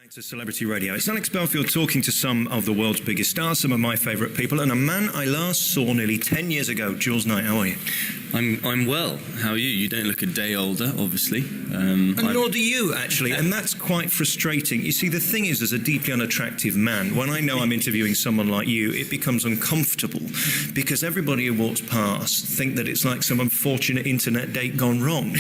back to Celebrity Radio. It's Alex Belfield talking to some of the world's biggest stars, some of my favourite people, and a man I last saw nearly 10 years ago. Jules Knight, how are you? I'm well. How are you? You don't look a day older, obviously. And nor do you, actually, and that's quite frustrating. You see, the thing is, as a deeply unattractive man, when I know I'm interviewing someone like you, it becomes uncomfortable because everybody who walks past think that it's like some unfortunate internet date gone wrong.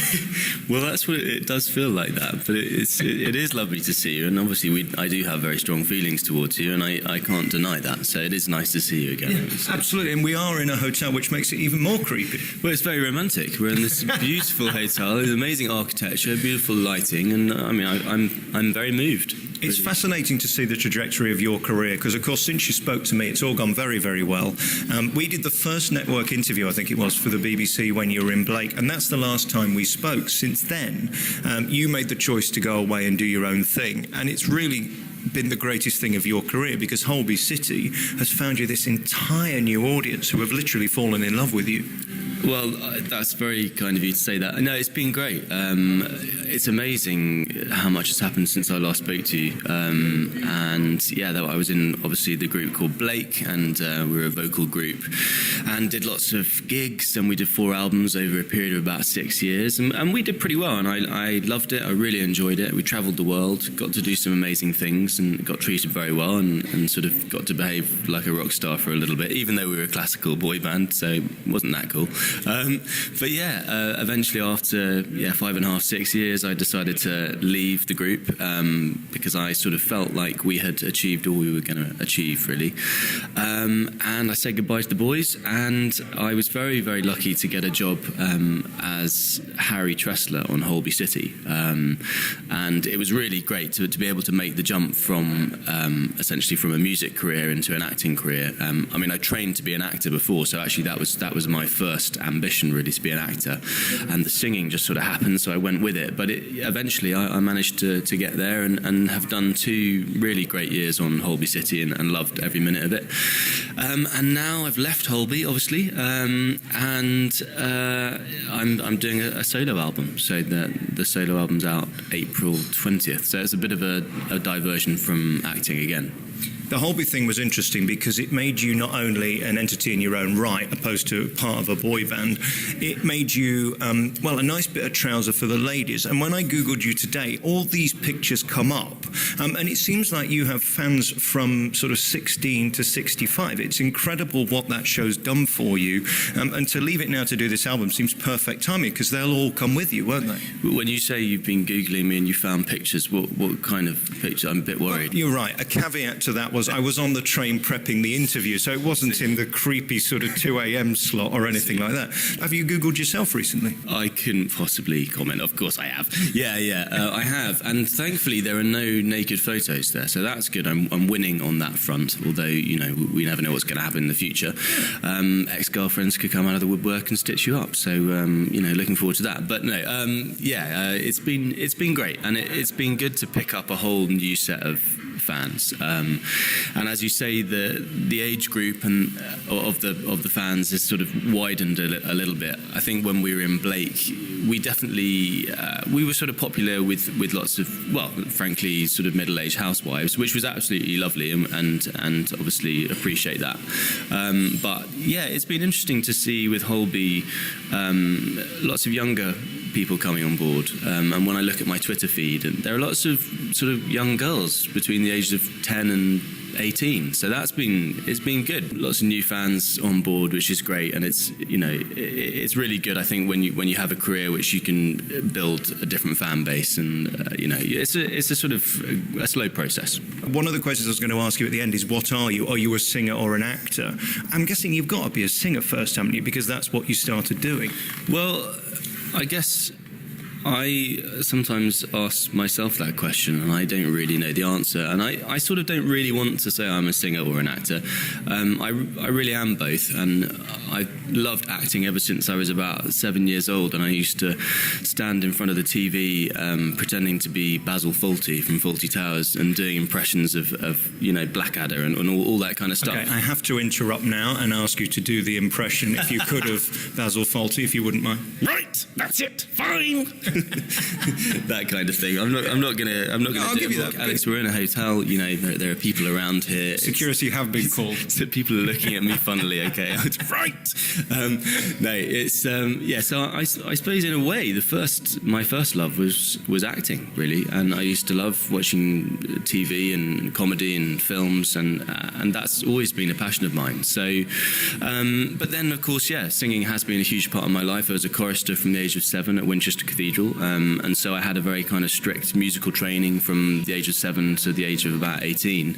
Well, that's what it does feel like that, but it is lovely to see you, and obviously I do have very strong feelings towards you, and I can't deny that, so it is nice to see you again. Yeah, absolutely, and we are in a hotel, which makes it even more creepy. Well, it's very romantic. We're in this beautiful hotel, with amazing architecture, beautiful lighting, and I mean, I'm very moved. It's fascinating to see the trajectory of your career because, of course, since you spoke to me, it's all gone very, very well. We did the first network interview, I think it was, for the BBC when you were in Blake, and that's the last time we spoke. Since then, you made the choice to go away and do your own thing, and it's really been the greatest thing of your career because Holby City has found you this entire new audience who have literally fallen in love with you. Well, that's very kind of you to say that. No, it's been great. It's amazing how much has happened since I last spoke to you. And yeah, I was in obviously the group called Blake, and we were a vocal group, and did lots of gigs, and we did 4 albums over a period of about 6 years, and we did pretty well. And I loved it. I really enjoyed it. We travelled the world, got to do some amazing things, and got treated very well, and sort of got to behave like a rock star for a little bit, even though we were a classical boy band, so it wasn't that cool. But yeah, eventually after 5.5, 6 years, I decided to leave the group because I sort of felt like we had achieved all we were going to achieve, really. And I said goodbye to the boys, and I was very, very lucky to get a job as Harry Tressler on Holby City. And it was really great to be able to make the jump from essentially from a music career into an acting career. I mean, I trained to be an actor before, so actually that was my first ambition, really, to be an actor, and the singing just sort of happened, so I went with it. But eventually I managed to get there, and have done 2 really great years on Holby City, and loved every minute of it. And now I've left Holby, obviously, and I'm doing a solo album. So the solo album's out April 20th, so it's a bit of a diversion from acting again. The Holby thing was interesting because it made you not only an entity in your own right, opposed to part of a boy band, it made you, a nice bit of trouser for the ladies. And when I Googled you today, all these pictures come up, and it seems like you have fans from sort of 16 to 65. It's incredible what that show's done for you. And to leave it now to do this album seems perfect timing because they'll all come with you, won't they? When you say you've been Googling me and you found pictures, what kind of pictures? I'm a bit worried. Well, you're right. A caveat to that was I was on the train prepping the interview, so it wasn't in the creepy sort of 2 a.m. slot or anything like that. Have you Googled yourself recently? I couldn't possibly comment. Of course I have. Yeah, I have. And thankfully there are no naked photos there, so that's good. I'm winning on that front, although, we never know what's going to happen in the future. Ex-girlfriends could come out of the woodwork and stitch you up, so, looking forward to that. But no, it's been great, and it's been good to pick up a whole new set of fans, and as you say, the age group and of the fans is sort of widened a little bit. I think when we were in Blake, we definitely we were sort of popular with lots of, frankly, sort of middle-aged housewives, which was absolutely lovely, and obviously appreciate that. But yeah, it's been interesting to see with Holby lots of younger people coming on board, and when I look at my Twitter feed, and there are lots of sort of young girls between the ages of 10 and 18, so it's been good. Lots of new fans on board, which is great, and it's really good. I think when you have a career which you can build a different fan base, and it's a sort of a slow process. One of the questions I was going to ask you at the end is, what are you? Are you a singer or an actor? I'm guessing you've got to be a singer first, haven't you? Because that's what you started doing. Well, I guess I sometimes ask myself that question, and I don't really know the answer. And I sort of don't really want to say I'm a singer or an actor. I really am both, and I've loved acting ever since I was about 7 years old, and I used to stand in front of the TV pretending to be Basil Fawlty from Fawlty Towers and doing impressions of Blackadder and all that kind of stuff. Okay, I have to interrupt now and ask you to do the impression, if you could, of Basil Fawlty, if you wouldn't mind. Right, that's it, fine. that kind of thing. I'm not gonna. I'll give you that. Alex, we're in a hotel. You know, there are people around here. Security have been called. So people are looking at me funnily. Okay, right. No, it's yeah. So I suppose in a way, my first love was acting, really, and I used to love watching TV and comedy and films, and that's always been a passion of mine. So, but then of course, yeah, singing has been a huge part of my life. I was a chorister from the age of 7 at Winchester Cathedral, and so I had a very kind of strict musical training from the age of 7 to the age of about 18,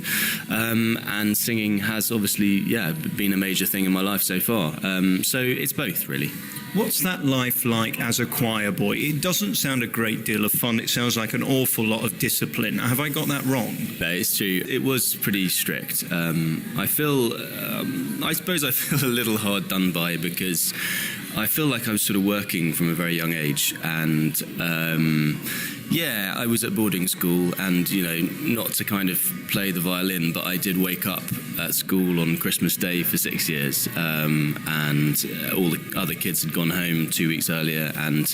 and singing has obviously, yeah, been a major thing in my life so far. So it's both, really. What's that life like as a choir boy? It doesn't sound a great deal of fun. It sounds like an awful lot of discipline. Have I got that wrong? No, it's true. It was pretty strict. I suppose I feel a little hard done by, because I feel like I was sort of working from a very young age, and yeah, I was at boarding school, and, you know, not to kind of play the violin, but I did wake up at school on Christmas Day for 6 years, and all the other kids had gone home 2 weeks earlier, and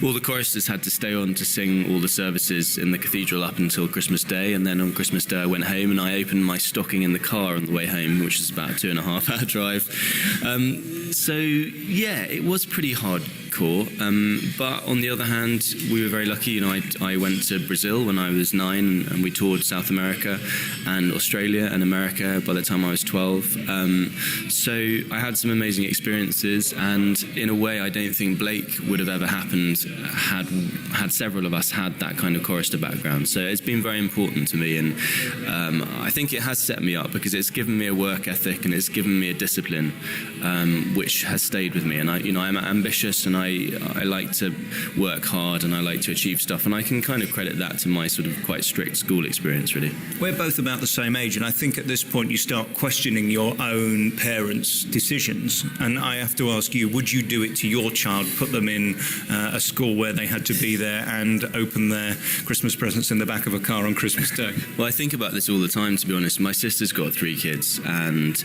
all the choristers had to stay on to sing all the services in the cathedral up until Christmas Day, and then on Christmas Day I went home and I opened my stocking in the car on the way home, which is about a 2.5 hour drive. So, yeah, it was pretty hardcore, but on the other hand, we were very lucky. You know, I went to Brazil when I was 9, and we toured South America and Australia and America by the time I was 12. So I had some amazing experiences, and in a way I don't think Blake would have ever happened had several of us had that kind of chorister background. So it's been very important to me, and I think it has set me up, because it's given me a work ethic and it's given me a discipline, which has stayed with me. And I'm ambitious, and I like to work hard, and I like to achieve stuff, and I can kind of credit that to my sort of quite strict school experience, really. We're both about the same age, and I think at this point you start questioning your own parents' decisions. And I have to ask you, would you do it to your child, put them in a school where they had to be there and open their Christmas presents in the back of a car on Christmas Day? Well, I think about this all the time, to be honest. My sister's got 3 kids, and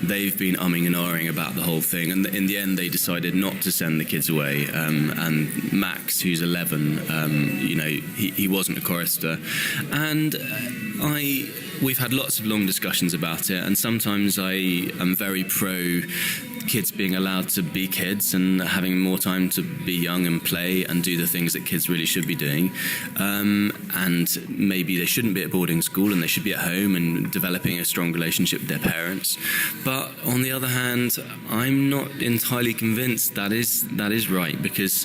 they've been umming and ahhing about the whole thing, and in the end they decided not to send the kids away, and Max, who's 11, you know, he wasn't a chorister, and we've had lots of long discussions about it, and sometimes I am very pro kids being allowed to be kids and having more time to be young and play and do the things that kids really should be doing, and maybe they shouldn't be at boarding school and they should be at home and developing a strong relationship with their parents. But on the other hand, I'm not entirely convinced that is right, because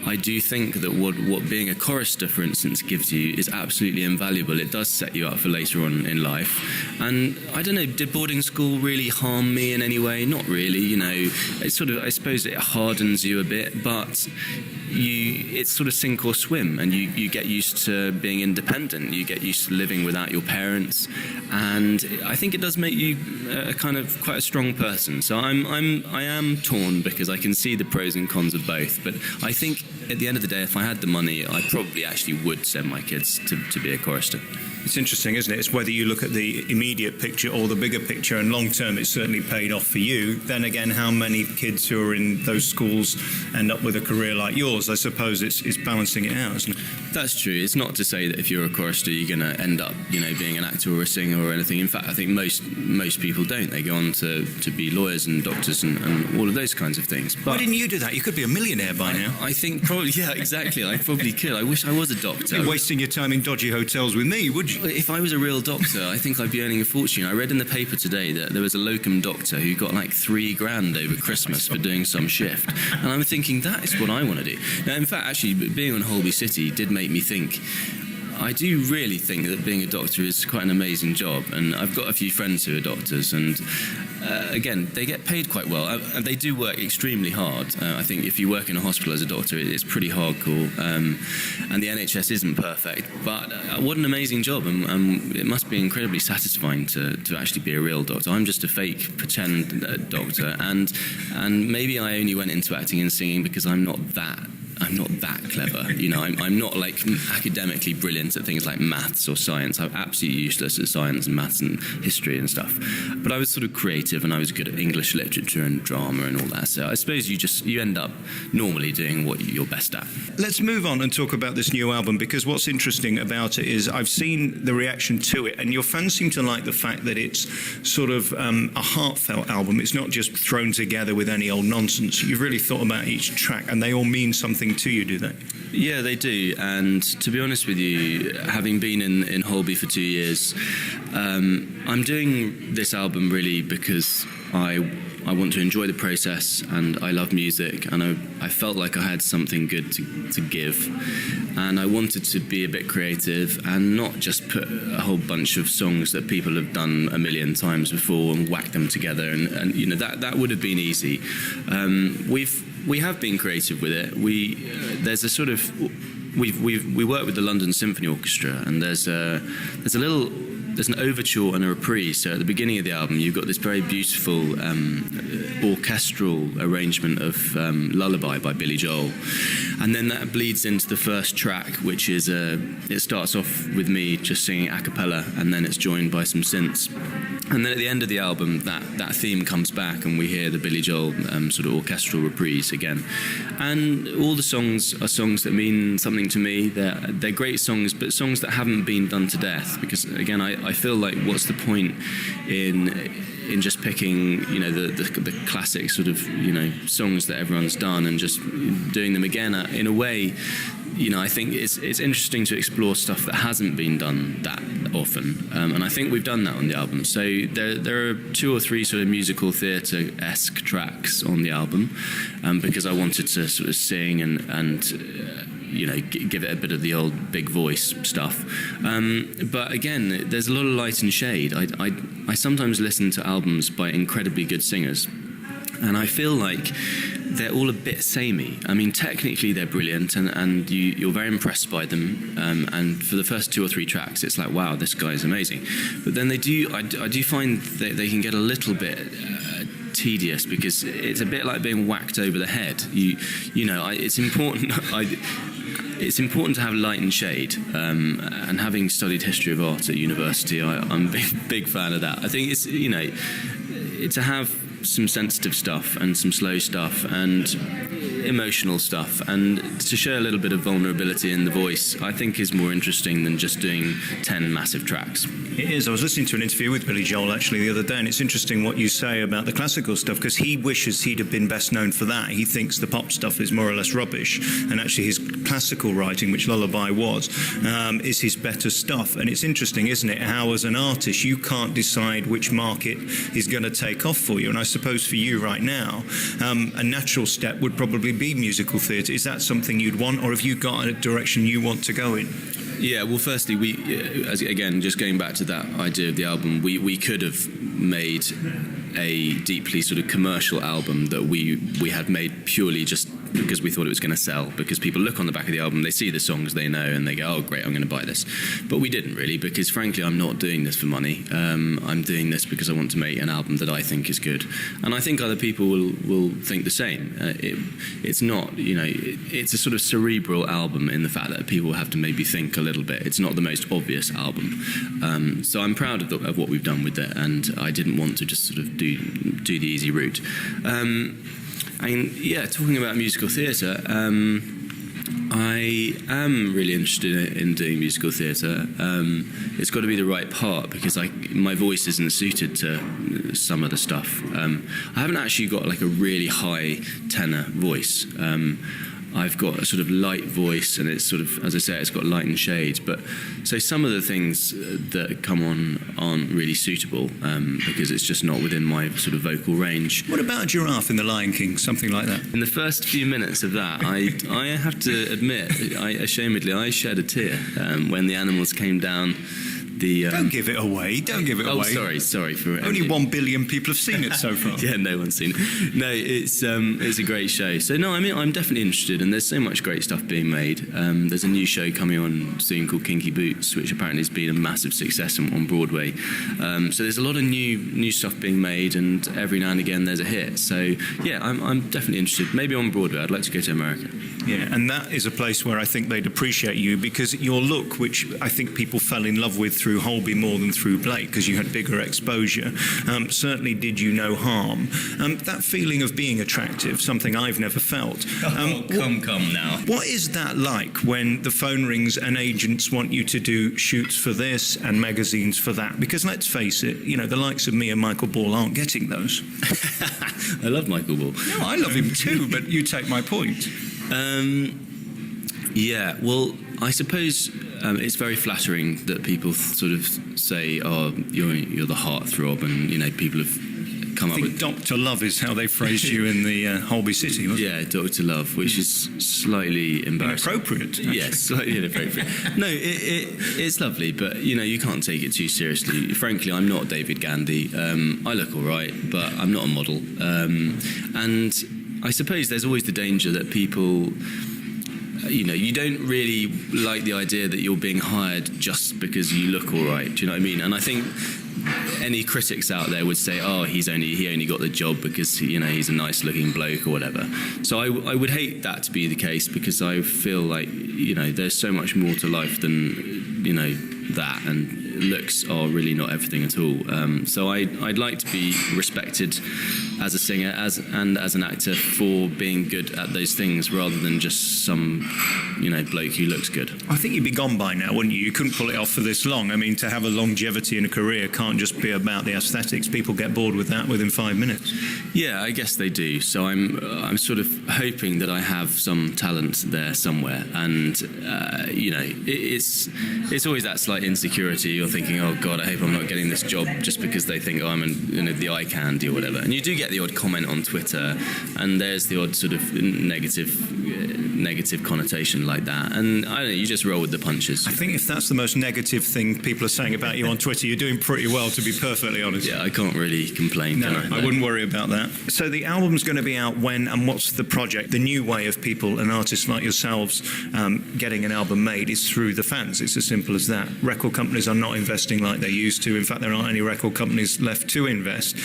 I do think that what being a chorister, for instance, gives you is absolutely invaluable. It does set you up for later on in life. And I don't know, did boarding school really harm me in any way? Not really, you know. It's sort of, I suppose it hardens you a bit, but it's sort of sink or swim, and you get used to being independent. You get used to living without your parents, and I think it does make you a kind of quite a strong person. So I am torn, because I can see the pros and cons of both. But I think at the end of the day, if I had the money, I probably actually would send my kids to be a chorister. It's interesting, isn't it? It's whether you look at the immediate picture or the bigger picture, and long term it's certainly paid off for you. Then again, how many kids who are in those schools end up with a career like yours? I suppose it's balancing it out, isn't it? That's true. It's not to say that if you're a chorister you're going to end up, you know, being an actor or a singer or anything. In fact, I think most people don't. They go on to be lawyers and doctors and all of those kinds of things. But why didn't you do that? You could be a millionaire by now. I think probably, yeah, exactly. I probably could. I wish I was a doctor. You'd be wasting your time in dodgy hotels with me, would you? If I was a real doctor, I think I'd be earning a fortune. I read in the paper today that there was a locum doctor who got like $3,000 over Christmas for doing some shift. And I'm thinking, that is what I want to do. Now, in fact, actually, being on Holby City did make me think, I do really think that being a doctor is quite an amazing job, and I've got a few friends who are doctors, and again, they get paid quite well, and they do work extremely hard. I think if you work in a hospital as a doctor, it's pretty hardcore, and the NHS isn't perfect, but what an amazing job, and it must be incredibly satisfying to actually be a real doctor. I'm just a fake pretend doctor, and maybe I only went into acting and singing because I'm not that not that clever. You know, I'm not like academically brilliant at things like maths or science. I'm absolutely useless at science and maths and history and stuff. But I was sort of creative, and I was good at English literature and drama and all that. So I suppose you end up normally doing what you're best at. Let's move on and talk about this new album, because what's interesting about it is I've seen the reaction to it, and your fans seem to like the fact that it's sort of a heartfelt album. It's not just thrown together with any old nonsense. You've really thought about each track, and they all mean something to you, do they? Yeah, they do. And to be honest with you, having been in Holby for 2 years, I'm doing this album really because I want to enjoy the process, and I love music, and I felt like I had something good to give, and I wanted to be a bit creative and not just put a whole bunch of songs that people have done a million times before and whack them together, and you know, that would have been easy. We have been creative with it. There's a sort of we work with the London Symphony Orchestra, and there's an overture and a reprise. So at the beginning of the album, you've got this very beautiful orchestral arrangement of Lullaby by Billy Joel. And then that bleeds into the first track, which is, it starts off with me just singing a cappella, and then it's joined by some synths. And then at the end of the album, that theme comes back, and we hear the Billy Joel sort of orchestral reprise again. And all the songs are songs that mean something to me. They're great songs, but songs that haven't been done to death. Because again, I feel like, what's the point in just picking, you know, the classic sort of, you know, songs that everyone's done and just doing them again? In a way, you know, I think it's interesting to explore stuff that hasn't been done that often, and I think we've done that on the album. So there are 2 or 3 sort of musical theatre-esque tracks on the album, because I wanted to sort of sing and you know, give it a bit of the old big voice stuff. But again, there's a lot of light and shade. I sometimes listen to albums by incredibly good singers, and I feel like they're all a bit samey. I mean, technically they're brilliant, and you're very impressed by them. And for the first 2 or 3 tracks, it's like, wow, this guy's amazing. But then I do find that they can get a little bit tedious, because it's a bit like being whacked over the head. You know, it's important. It's important to have light and shade, and having studied history of art at university, I'm a big fan of that. I think it's, you know, to have some sensitive stuff and some slow stuff and emotional stuff, and to show a little bit of vulnerability in the voice, I think is more interesting than just doing 10 massive tracks. It is. I was listening to an interview with Billy Joel actually the other day, and it's interesting what you say about the classical stuff, because he wishes he'd have been best known for that. He thinks the pop stuff is more or less rubbish, and actually his classical writing, which Lullaby was, is his better stuff. And it's interesting, isn't it, how as an artist you can't decide which market is going to take off for you. And I suppose for you right now, a natural step would probably be musical theatre. Is that something you'd want, or have you got a direction you want to go in? Yeah, well, firstly, again, just going back to that idea of the album, we could have made a deeply sort of commercial album that we had made purely just because we thought it was going to sell, because people look on the back of the album, they see the songs they know, and they go, oh great, I'm going to buy this. But we didn't really, because frankly I'm not doing this for money. I'm doing this because I want to make an album that I think is good, and I think other people will think the same. It's not, you know, it's a sort of cerebral album in the fact that people have to maybe think a little bit. It's not the most obvious album, so I'm proud of what we've done with it, and I didn't want to just sort of do the easy route. And yeah, talking about musical theatre, I am really interested in doing musical theatre. It's got to be the right part, because my voice isn't suited to some of the stuff. I haven't actually got like a really high tenor voice. I've got a sort of light voice, and it's sort of, as I say, it's got light and shades. But so some of the things that come on aren't really suitable, because it's just not within my sort of vocal range. What about a giraffe in The Lion King, something like that? In the first few minutes of that, I have to admit, ashamedly, I shed a tear when the animals came down. Don't give it away. Don't give it away. Oh, sorry for it. Only 1 billion people have seen it so far. Yeah, no one's seen it. No, it's a great show. So no, I mean, I'm definitely interested, and there's so much great stuff being made. There's a new show coming on soon called Kinky Boots, which apparently has been a massive success on Broadway. So there's a lot of new stuff being made, and every now and again there's a hit. So yeah, I'm definitely interested. Maybe on Broadway. I'd like to go to America. Yeah, and that is a place where I think they'd appreciate you, because your look, which I think people fell in love with through Holby more than through Blake, because you had bigger exposure, certainly did you no harm. That feeling of being attractive, something I've never felt. Come now. What is that like when the phone rings and agents want you to do shoots for this and magazines for that? Because let's face it, the likes of me and Michael Ball aren't getting those. I love Michael Ball. No, I love him too, but you take my point. Yeah, well, I suppose it's very flattering that people sort of say, "Oh, you're the heartthrob," and people have come I up think with Dr. Love is how they phrased you in the Holby City, wasn't it? yeah, Dr. Love, which is slightly embarrassing. Inappropriate. Actually. Yes, slightly inappropriate. No, it's lovely, but you can't take it too seriously. Frankly, I'm not David Gandy. I look all right, but I'm not a model. And I suppose there's always the danger that people, you don't really like the idea that you're being hired just because you look all right. Do you know what I mean? And I think any critics out there would say, "Oh, he only got the job because he's a nice looking bloke or whatever." So I would hate that to be the case, because I feel like there's so much more to life than that, and looks are really not everything at all. So I'd like to be respected as a singer and as an actor for being good at those things, rather than just some bloke who looks good. I think you'd be gone by now, wouldn't you? You couldn't pull it off for this long. I mean, to have a longevity in a career can't just be about the aesthetics. People get bored with that within 5 minutes. Yeah, I guess they do. So I'm sort of hoping that I have some talent there somewhere, and it's always that slight insecurity. You're thinking, "Oh God, I hope I'm not getting this job just because they think I'm the eye candy or whatever." And you do get the odd comment on Twitter, and there's the odd sort of negative connotation like that, and I don't know, you just roll with the punches. I think if that's the most negative thing people are saying about you on Twitter, you're doing pretty well, to be perfectly honest. Yeah, I can't really complain. No, can I? I wouldn't worry about that. So the album's going to be out when, and what's the project? The new way of people and artists like yourselves getting an album made is through the fans. It's as simple as that. Record companies are not investing like they used to. In fact, there aren't any record companies left to invest.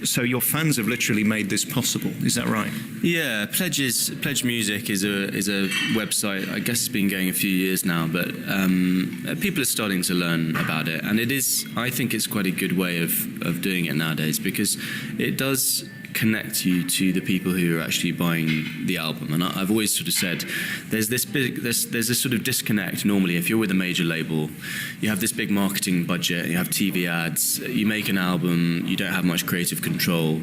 So your fans have literally made this possible. Is that right? Yeah, Pledge Music is a website. I guess it's been going a few years now, but people are starting to learn about it, and I think it's quite a good way of doing it nowadays, because it does connect you to the people who are actually buying the album. And I've always sort of said there's this sort of disconnect normally. If you're with a major label, you have this big marketing budget, you have TV ads, you make an album, you don't have much creative control,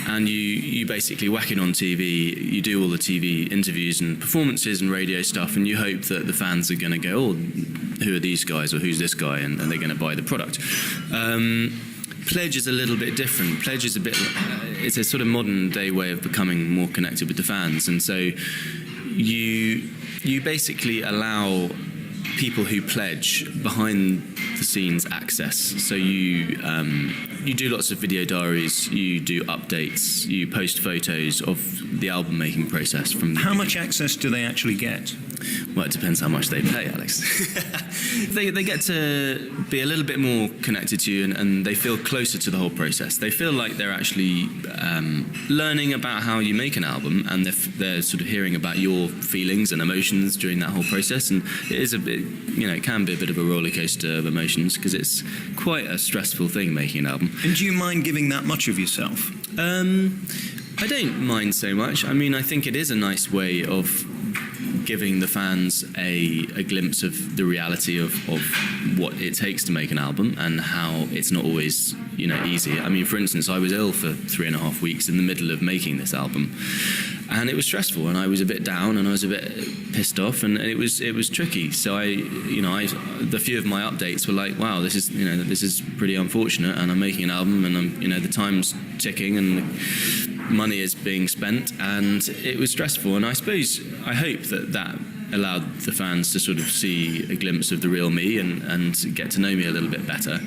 and you basically whack it on TV, you do all the TV interviews and performances and radio stuff, and you hope that the fans are going to go, "Oh, who are these guys?" or "Who's this guy?" and they're going to buy the product. Pledge is a little bit different. Pledge is it's a sort of modern day way of becoming more connected with the fans, and so you basically allow people who pledge behind the scenes access. So you do lots of video diaries, you do updates, you post photos of the album making process. How much access do they actually get? Well, it depends how much they pay, Alex. They get to be a little bit more connected to you, and they feel closer to the whole process. They feel like they're actually learning about how you make an album, and they're sort of hearing about your feelings and emotions during that whole process. And it is a bit, it can be a bit of a roller coaster of emotions, because it's quite a stressful thing making an album. And do you mind giving that much of yourself? I don't mind so much. I mean, I think it is a nice way of giving the fans a glimpse of the reality of what it takes to make an album, and how it's not always easy. I mean, for instance, I was ill for 3.5 weeks in the middle of making this album, and it was stressful, and I was a bit down, and I was a bit pissed off, and it was tricky. So the few of my updates were like, wow, this is pretty unfortunate, and I'm making an album, and the time's ticking, and the money is being spent, and it was stressful. And I hope that allowed the fans to sort of see a glimpse of the real me, and get to know me a little bit better.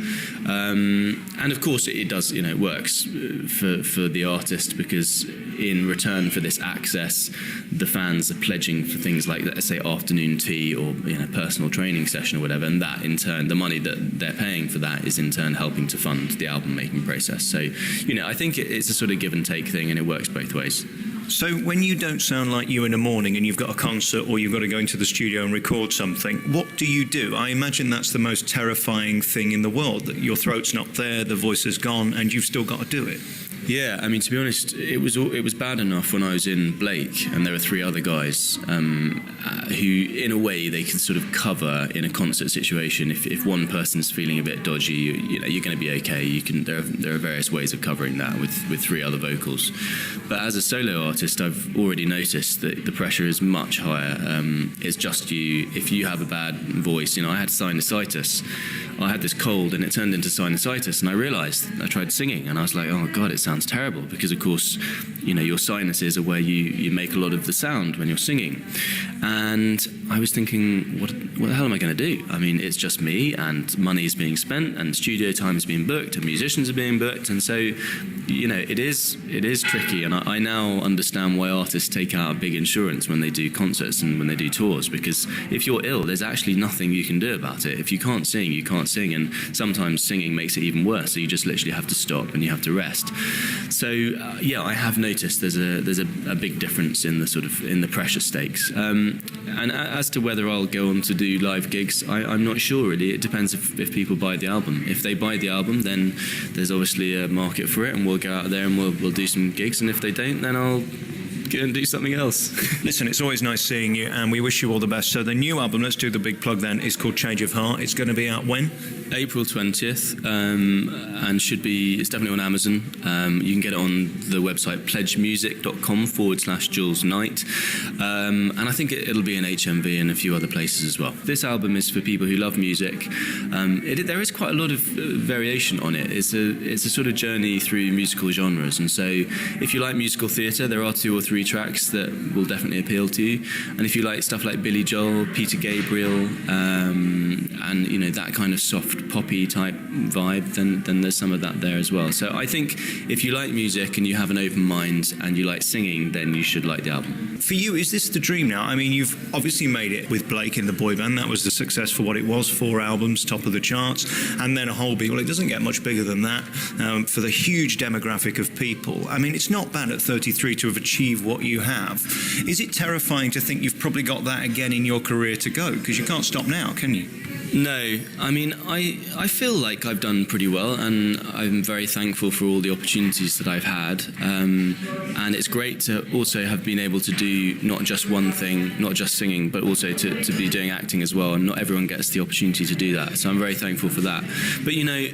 And of course it does, works for the artist, because in return for this access, the fans are pledging for things like, let's say, afternoon tea, or personal training session or whatever, and that in turn, the money that they're paying for that is in turn helping to fund the album making process. So I think it's a sort of give and take thing, and it works both ways. So when you don't sound like you in the morning and you've got a concert or you've got to go into the studio and record something, what do you do? I imagine that's the most terrifying thing in the world, that your throat's not there, the voice is gone, and you've still got to do it. Yeah, I mean, to be honest, it was bad enough when I was in Blake, and there were three other guys who, in a way, they can sort of cover in a concert situation. If one person's feeling a bit dodgy, you know, you're going to be okay. You can. There are various ways of covering that with three other vocals. But as a solo artist, I've already noticed that the pressure is much higher. It's just you. If you have a bad voice, you know, I had sinusitis. I had this cold and it turned into sinusitis, and I realised, I tried singing and I was like, oh God, it sounds terrible, because of course, you know, your sinuses are where you make a lot of the sound when you're singing. And I was thinking, what the hell am I going to do? I mean, it's just me, and money is being spent, and studio time is being booked, and musicians are being booked, and so, you know, it is tricky. And I now understand why artists take out big insurance when they do concerts and when they do tours, because if you're ill, there's actually nothing you can do about it. If you can't sing, you can't sing, and sometimes singing makes it even worse. So you just literally have to stop and you have to rest. So yeah, I have noticed there's a big difference in the pressure stakes. And as to whether I'll go on to do live gigs, I'm not sure really. It depends if people buy the album. If they buy the album, then there's obviously a market for it, and we'll go out there and we'll do some gigs. And if they don't, then I'll go and do something else. Listen, it's always nice seeing you, and we wish you all the best. So the new album, let's do the big plug then, is called Change of Heart. It's going to be out when? April 20th, and it's definitely on Amazon. You can get it on the website pledgemusic.com/Jules Knight, and I think it'll be in HMV and a few other places as well. This album is for people who love music. There is quite a lot of variation on it. It's a sort of journey through musical genres, and so if you like musical theatre, there are 2 or 3 tracks that will definitely appeal to you, and if you like stuff like Billy Joel, Peter Gabriel, and you know, that kind of soft poppy type vibe, then there's some of that there as well. So I think if you like music and you have an open mind and you like singing, then you should like the album. For you, is this the dream now? I mean, you've obviously made it with Blake in the boy band. That was the success for what it was, 4 albums, top of the charts, and then a Holby. Well, it doesn't get much bigger than that for the huge demographic of people. I mean, it's not bad at 33 to have achieved what you have. Is it terrifying to think you've probably got that again in your career to go? Because you can't stop now, can you? No, I mean, I feel like I've done pretty well, and I'm very thankful for all the opportunities that I've had, and it's great to also have been able to do not just one thing, not just singing, but also to be doing acting as well, and not everyone gets the opportunity to do that, so I'm very thankful for that. But you know,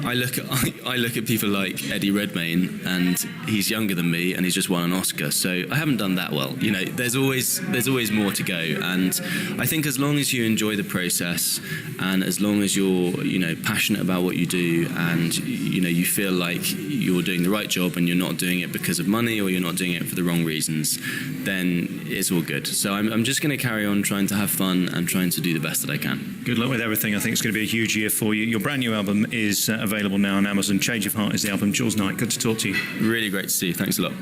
I look at people like Eddie Redmayne, and he's younger than me, and he's just won an Oscar, so I haven't done that well. You know, there's always more to go, and I think as long as you enjoy the process, and as long as you're, you know, passionate about what you do, and you know, you feel like you're doing the right job and you're not doing it because of money, or you're not doing it for the wrong reasons, then it's all good. So I'm just going to carry on trying to have fun and trying to do the best that I can. Good luck with everything. I think it's going to be a huge year for you. Your brand new album is available now on Amazon. Change of Heart is the album. Jules Knight, good to talk to you. Really great to see you. Thanks a lot.